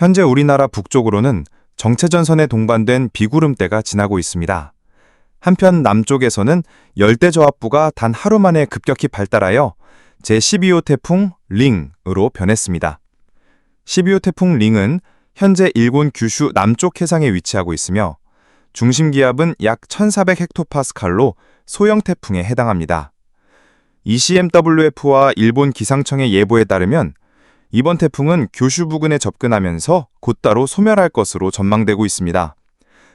현재 우리나라 북쪽으로는 정체전선에 동반된 비구름대가 지나고 있습니다. 한편 남쪽에서는 열대저압부가 단 하루 만에 급격히 발달하여 제12호 태풍 링으로 변했습니다. 12호 태풍 링은 현재 일본 규슈 남쪽 해상에 위치하고 있으며 중심기압은 약 1400헥토파스칼로 소형 태풍에 해당합니다. ECMWF와 일본 기상청의 예보에 따르면 이번 태풍은 규슈 부근에 접근하면서 곧바로 소멸할 것으로 전망되고 있습니다.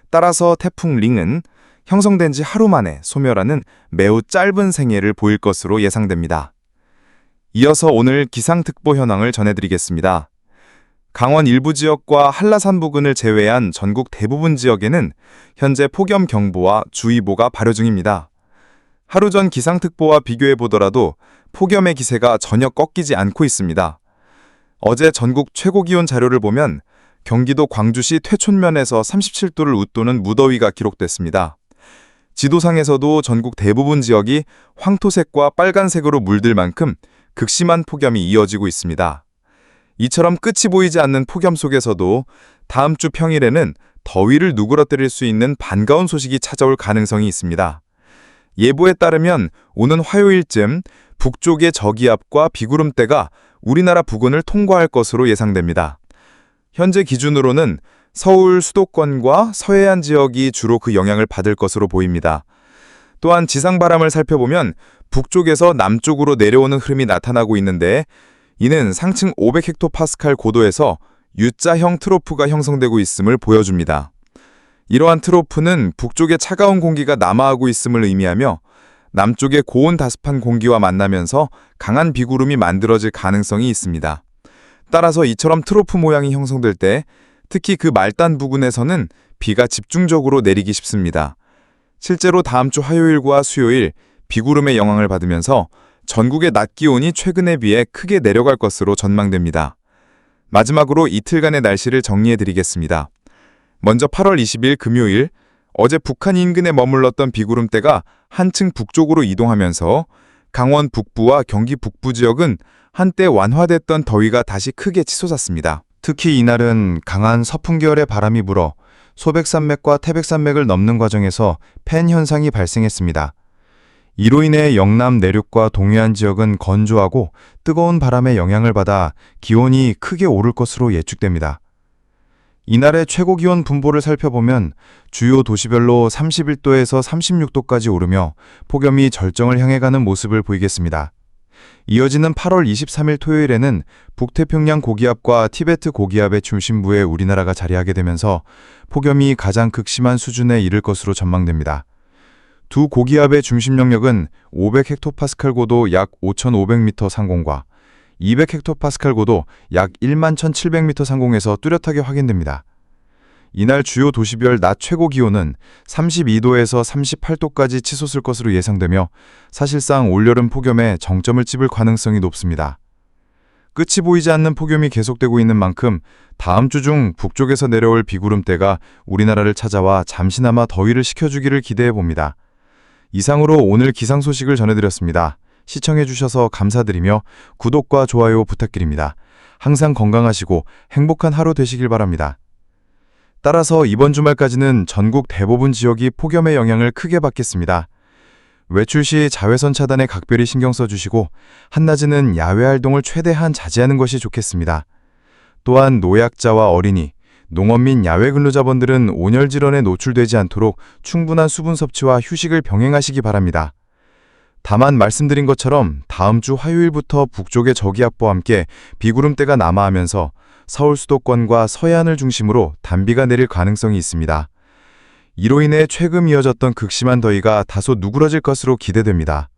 따라서 태풍 링은 형성된 지 하루 만에 소멸하는 매우 짧은 생애를 보일 것으로 예상됩니다. 이어서 오늘 기상특보 현황을 전해드리겠습니다. 강원 일부 지역과 한라산 부근을 제외한 전국 대부분 지역에는 현재 폭염경보와 주의보가 발효 중입니다. 하루 전 기상특보와 비교해보더라도 폭염의 기세가 전혀 꺾이지 않고 있습니다. 어제 전국 최고기온 자료를 보면 경기도 광주시 퇴촌면에서 37도를 웃도는 무더위가 기록됐습니다. 지도상에서도 전국 대부분 지역이 황토색과 빨간색으로 물들 만큼 극심한 폭염이 이어지고 있습니다. 이처럼 끝이 보이지 않는 폭염 속에서도 다음 주 평일에는 더위를 누그러뜨릴 수 있는 반가운 소식이 찾아올 가능성이 있습니다. 예보에 따르면 오는 화요일쯤 북쪽의 저기압과 비구름대가 우리나라 부근을 통과할 것으로 예상됩니다. 현재 기준으로는 서울 수도권과 서해안 지역이 주로 그 영향을 받을 것으로 보입니다. 또한 지상바람을 살펴보면 북쪽에서 남쪽으로 내려오는 흐름이 나타나고 있는데 이는 상층 500헥토파스칼 고도에서 U자형 트로프가 형성되고 있음을 보여줍니다. 이러한 트로프는 북쪽에 차가운 공기가 남하하고 있음을 의미하며 남쪽의 고온 다습한 공기와 만나면서 강한 비구름이 만들어질 가능성이 있습니다. 따라서 이처럼 트로프 모양이 형성될 때 특히 그 말단 부근에서는 비가 집중적으로 내리기 쉽습니다. 실제로 다음 주 화요일과 수요일 비구름의 영향을 받으면서 전국의 낮 기온이 최근에 비해 크게 내려갈 것으로 전망됩니다. 마지막으로 이틀간의 날씨를 정리해드리겠습니다. 먼저 8월 20일 금요일, 어제 북한 인근에 머물렀던 비구름대가 한층 북쪽으로 이동하면서 강원 북부와 경기 북부 지역은 한때 완화됐던 더위가 다시 크게 치솟았습니다. 특히 이날은 강한 서풍계열의 바람이 불어 소백산맥과 태백산맥을 넘는 과정에서 팬 현상이 발생했습니다. 이로 인해 영남 내륙과 동해안 지역은 건조하고 뜨거운 바람의 영향을 받아 기온이 크게 오를 것으로 예측됩니다. 이날의 최고기온 분포를 살펴보면 주요 도시별로 31도에서 36도까지 오르며 폭염이 절정을 향해 가는 모습을 보이겠습니다. 이어지는 8월 23일 토요일에는 북태평양 고기압과 티베트 고기압의 중심부에 우리나라가 자리하게 되면서 폭염이 가장 극심한 수준에 이를 것으로 전망됩니다. 두 고기압의 중심 영역은 500헥토파스칼 고도 약 5,500m 상공과 200헥토파스칼 고도 약 11,700m 상공에서 뚜렷하게 확인됩니다. 이날 주요 도시별 낮 최고 기온은 32도에서 38도까지 치솟을 것으로 예상되며 사실상 올여름 폭염에 정점을 찍을 가능성이 높습니다. 끝이 보이지 않는 폭염이 계속되고 있는 만큼 다음 주 중 북쪽에서 내려올 비구름대가 우리나라를 찾아와 잠시나마 더위를 식혀주기를 기대해봅니다. 이상으로 오늘 기상 소식을 전해드렸습니다. 시청해주셔서 감사드리며 구독과 좋아요 부탁드립니다. 항상 건강하시고 행복한 하루 되시길 바랍니다. 따라서 이번 주말까지는 전국 대부분 지역이 폭염의 영향을 크게 받겠습니다. 외출 시 자외선 차단에 각별히 신경 써주시고 한낮에는 야외 활동을 최대한 자제하는 것이 좋겠습니다. 또한 노약자와 어린이, 농업 및 야외 근로자분들은 온열 질환에 노출되지 않도록 충분한 수분 섭취와 휴식을 병행하시기 바랍니다. 다만 말씀드린 것처럼 다음 주 화요일부터 북쪽의 저기압과 함께 비구름대가 남하하면서 서울 수도권과 서해안을 중심으로 단비가 내릴 가능성이 있습니다. 이로 인해 최근 이어졌던 극심한 더위가 다소 누그러질 것으로 기대됩니다.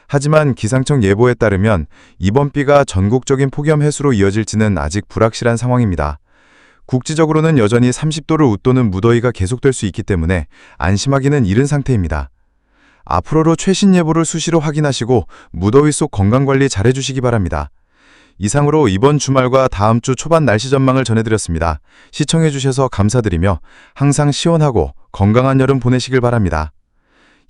하지만 기상청 예보에 따르면 이번 비가 전국적인 폭염 해수로 이어질지는 아직 불확실한 상황입니다. 국지적으로는 여전히 30도를 웃도는 무더위가 계속될 수 있기 때문에 안심하기는 이른 상태입니다. 앞으로도 최신 예보를 수시로 확인하시고 무더위 속 건강관리 잘해주시기 바랍니다. 이상으로 이번 주말과 다음 주 초반 날씨 전망을 전해드렸습니다. 시청해주셔서 감사드리며 항상 시원하고 건강한 여름 보내시길 바랍니다.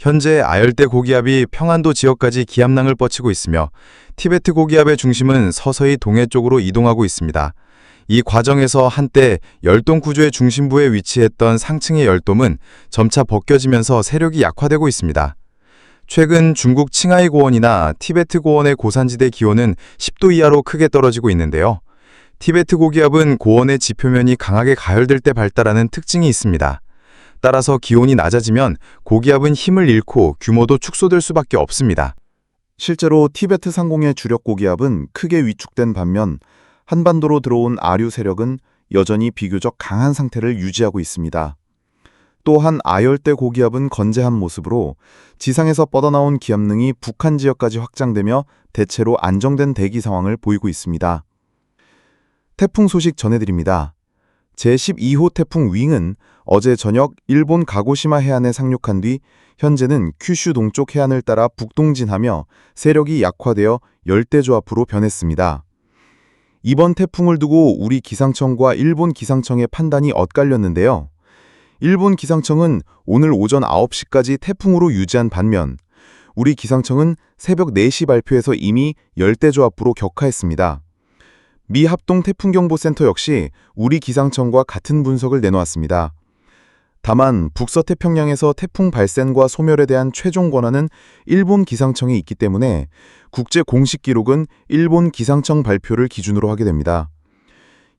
현재 아열대 고기압이 평안도 지역까지 기압랑을 뻗치고 있으며 티베트 고기압의 중심은 서서히 동해 쪽으로 이동하고 있습니다. 이 과정에서 한때 열돔 구조의 중심부에 위치했던 상층의 열돔은 점차 벗겨지면서 세력이 약화되고 있습니다. 최근 중국 칭하이 고원이나 티베트 고원의 고산지대 기온은 10도 이하로 크게 떨어지고 있는데요. 티베트 고기압은 고원의 지표면이 강하게 가열될 때 발달하는 특징이 있습니다. 따라서 기온이 낮아지면 고기압은 힘을 잃고 규모도 축소될 수밖에 없습니다. 실제로 티베트 상공의 주력 고기압은 크게 위축된 반면 한반도로 들어온 아류 세력은 여전히 비교적 강한 상태를 유지하고 있습니다. 또한 아열대 고기압은 건재한 모습으로 지상에서 뻗어나온 기압능이 북한 지역까지 확장되며 대체로 안정된 대기 상황을 보이고 있습니다. 태풍 소식 전해드립니다. 제12호 태풍 윙은 어제 저녁 일본 가고시마 해안에 상륙한 뒤 현재는 큐슈 동쪽 해안을 따라 북동진하며 세력이 약화되어 열대조압으로 변했습니다. 이번 태풍을 두고 우리 기상청과 일본 기상청의 판단이 엇갈렸는데요. 일본 기상청은 오늘 오전 9시까지 태풍으로 유지한 반면 우리 기상청은 새벽 4시 발표에서 이미 열대조압으로 격하했습니다. 미 합동태풍경보센터 역시 우리 기상청과 같은 분석을 내놓았습니다. 다만 북서태평양에서 태풍 발생과 소멸에 대한 최종 권한은 일본 기상청에 있기 때문에 국제 공식 기록은 일본 기상청 발표를 기준으로 하게 됩니다.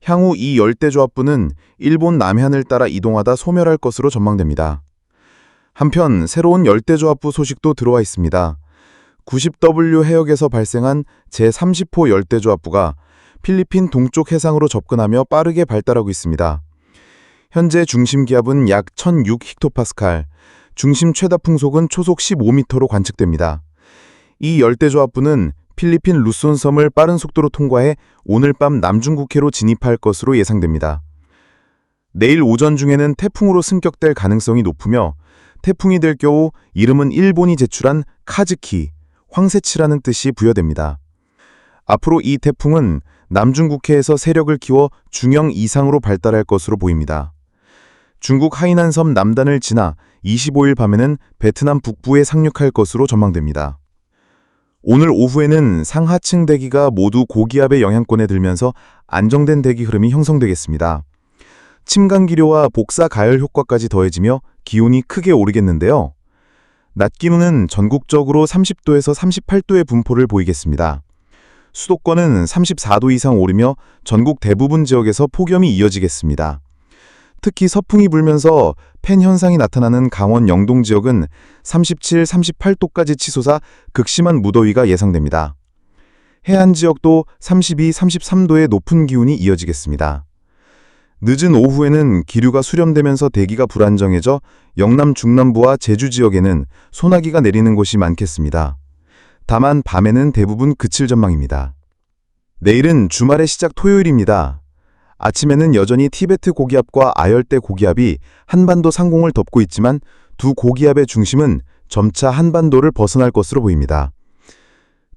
향후 이 열대조압부는 일본 남해안을 따라 이동하다 소멸할 것으로 전망됩니다. 한편 새로운 열대조압부 소식도 들어와 있습니다. 90W 해역에서 발생한 제30호 열대조압부가 필리핀 동쪽 해상으로 접근하며 빠르게 발달하고 있습니다. 현재 중심 기압은 약 1006헥토파스칼, 중심 최다 풍속은 초속 15m로 관측됩니다. 이 열대조압부는 필리핀 루손 섬을 빠른 속도로 통과해 오늘 밤 남중국해로 진입할 것으로 예상됩니다. 내일 오전 중에는 태풍으로 승격될 가능성이 높으며 태풍이 될 경우 이름은 일본이 제출한 카즈키, 황새치라는 뜻이 부여됩니다. 앞으로 이 태풍은 남중국해에서 세력을 키워 중형 이상으로 발달할 것으로 보입니다. 중국 하이난 섬 남단을 지나 25일 밤에는 베트남 북부에 상륙할 것으로 전망됩니다. 오늘 오후에는 상하층 대기가 모두 고기압의 영향권에 들면서 안정된 대기 흐름이 형성되겠습니다. 침강기류와 복사 가열 효과까지 더해지며 기온이 크게 오르겠는데요. 낮 기온은 전국적으로 30도에서 38도의 분포를 보이겠습니다. 수도권은 34도 이상 오르며 전국 대부분 지역에서 폭염이 이어지겠습니다. 특히 서풍이 불면서 팬 현상이 나타나는 강원 영동 지역은 37, 38도까지 치솟아 극심한 무더위가 예상됩니다. 해안 지역도 32, 33도의 높은 기온이 이어지겠습니다. 늦은 오후에는 기류가 수렴되면서 대기가 불안정해져 영남 중남부와 제주 지역에는 소나기가 내리는 곳이 많겠습니다. 다만 밤에는 대부분 그칠 전망입니다. 내일은 주말의 시작 토요일입니다. 아침에는 여전히 티베트 고기압과 아열대 고기압이 한반도 상공을 덮고 있지만 두 고기압의 중심은 점차 한반도를 벗어날 것으로 보입니다.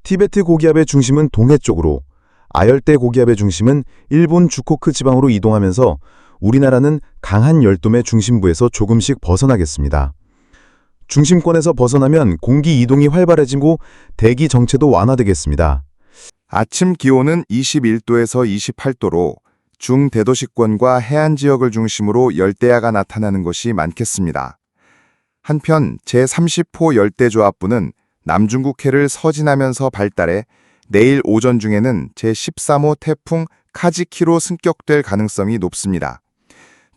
티베트 고기압의 중심은 동해 쪽으로, 아열대 고기압의 중심은 일본 주코크 지방으로 이동하면서 우리나라는 강한 열돔의 중심부에서 조금씩 벗어나겠습니다. 중심권에서 벗어나면 공기 이동이 활발해지고 대기 정체도 완화되겠습니다. 아침 기온은 21도에서 28도로 중대도시권과 해안 지역을 중심으로 열대야가 나타나는 곳이 많겠습니다. 한편 제30호 열대조압부는 남중국해를 서진하면서 발달해 내일 오전 중에는 제13호 태풍 카지키로 승격될 가능성이 높습니다.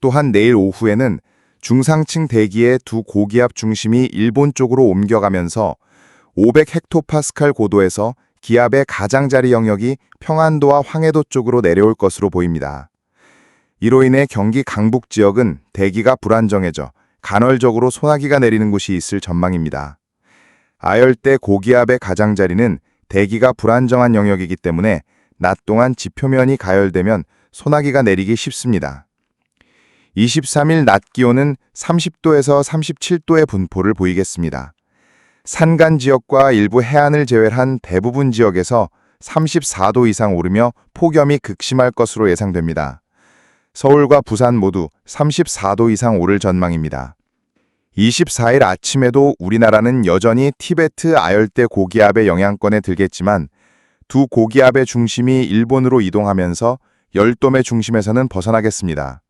또한 내일 오후에는 중상층 대기의 두 고기압 중심이 일본 쪽으로 옮겨가면서 500헥토파스칼 고도에서 기압의 가장자리 영역이 평안도와 황해도 쪽으로 내려올 것으로 보입니다. 이로 인해 경기 강북 지역은 대기가 불안정해져 간헐적으로 소나기가 내리는 곳이 있을 전망입니다. 아열대 고기압의 가장자리는 대기가 불안정한 영역이기 때문에 낮 동안 지표면이 가열되면 소나기가 내리기 쉽습니다. 23일 낮 기온은 30도에서 37도의 분포를 보이겠습니다. 산간 지역과 일부 해안을 제외한 대부분 지역에서 34도 이상 오르며 폭염이 극심할 것으로 예상됩니다. 서울과 부산 모두 34도 이상 오를 전망입니다. 24일 아침에도 우리나라는 여전히 티베트 아열대 고기압의 영향권에 들겠지만 두 고기압의 중심이 일본으로 이동하면서 열돔의 중심에서는 벗어나겠습니다.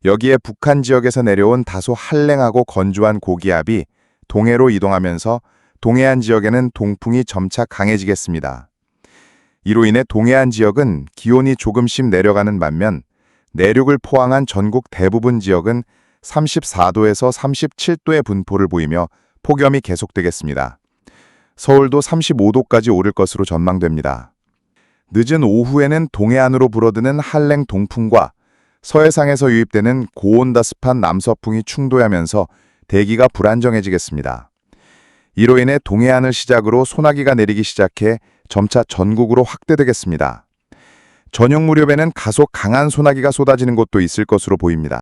여기에 북한 지역에서 내려온 다소 한랭하고 건조한 고기압이 동해로 이동하면서 동해안 지역에는 동풍이 점차 강해지겠습니다. 이로 인해 동해안 지역은 기온이 조금씩 내려가는 반면 내륙을 포항한 전국 대부분 지역은 34도에서 37도의 분포를 보이며 폭염이 계속되겠습니다. 서울도 35도까지 오를 것으로 전망됩니다. 늦은 오후에는 동해안으로 불어드는 한랭 동풍과 서해상에서 유입되는 고온다습한 남서풍이 충돌하면서 대기가 불안정해지겠습니다. 이로 인해 동해안을 시작으로 소나기가 내리기 시작해 점차 전국으로 확대되겠습니다. 저녁 무렵에는 다소 강한 소나기가 쏟아지는 곳도 있을 것으로 보입니다.